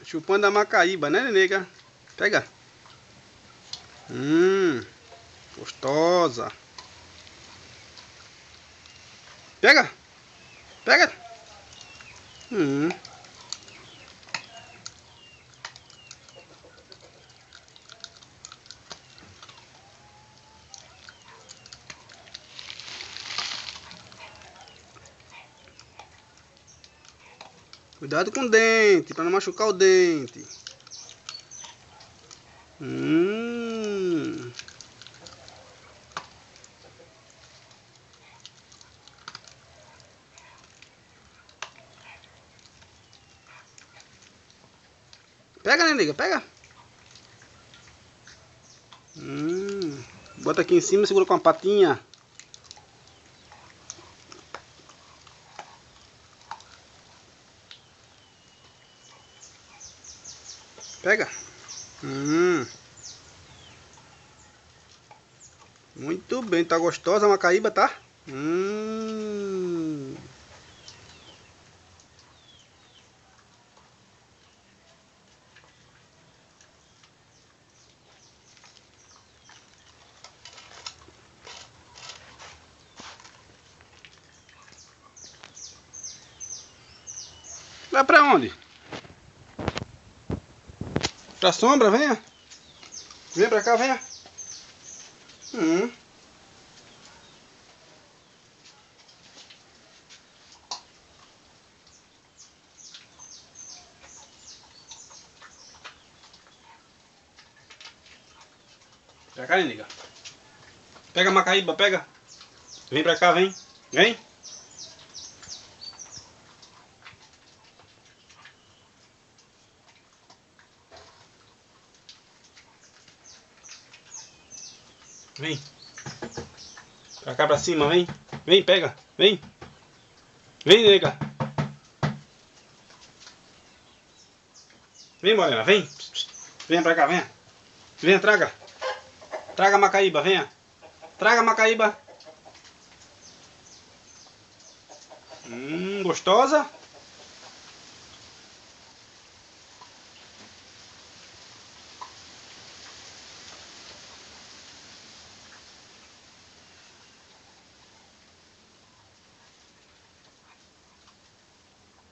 Chupando a macaíba, né, nega? Pega. Gostosa. Pega. Pega. Cuidado com o dente, para não machucar o dente. Pega, né, nega? Pega. Bota aqui em cima e segura com a patinha. Pega. Muito bem, tá gostosa a macaíba, tá? Vai pra onde? Pra sombra, venha. Vem pra cá, venha. Pra cá, nega. Pega a macaíba, pega. Vem pra cá, vem. Vem. Vem. Pra cá, pra cima, vem. Vem, pega. Vem. Vem, nega. Vem, morena, vem. Venha pra cá, venha. Venha, traga. Traga a macaíba, venha. Traga a macaíba. Gostosa?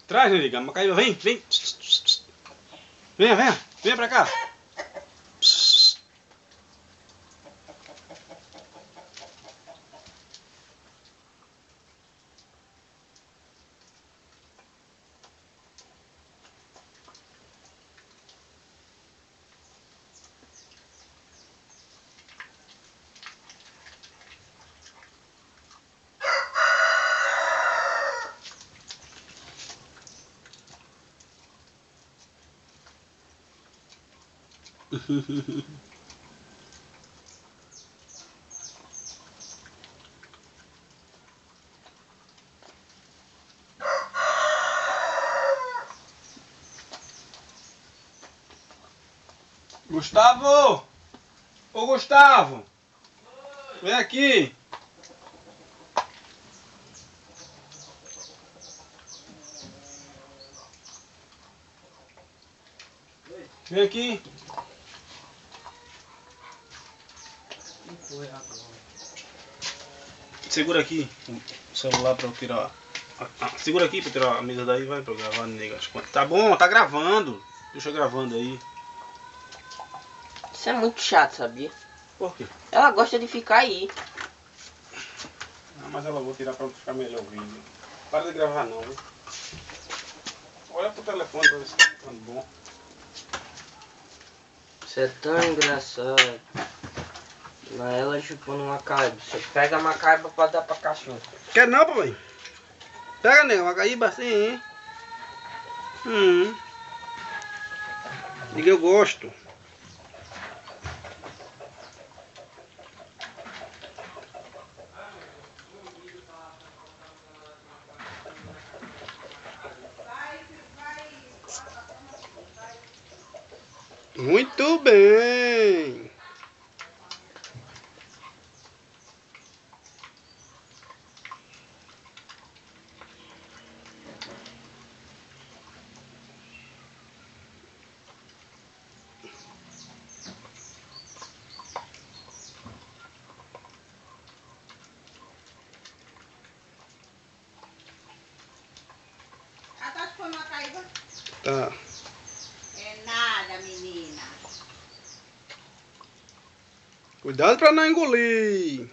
Traz, nega, a macaíba, vem, vem. Venha, venha, venha pra cá. Gustavo! Ô Gustavo! Vem aqui! Vem aqui! Segura aqui o celular pra eu tirar. Segura aqui pra tirar a mesa daí, vai pra eu gravar, nega. Tá bom, tá gravando. Deixa gravando aí. Isso é muito chato, sabia? Por quê? Ela gosta de ficar aí. Ah, mas ela vou tirar pra ficar melhor o vídeo. Para de gravar não, viu? Olha pro telefone pra ver se tá ficando bom. Isso é tão engraçado. Mas ela chupando macaíba. Você pega a macaíba pra dar pra cachorro. Quer não, papai? Pega, nega, macaíba assim, hein? Diga eu gosto. Muito bem. raiva? Tá. É nada, menina. Cuidado pra não engolir.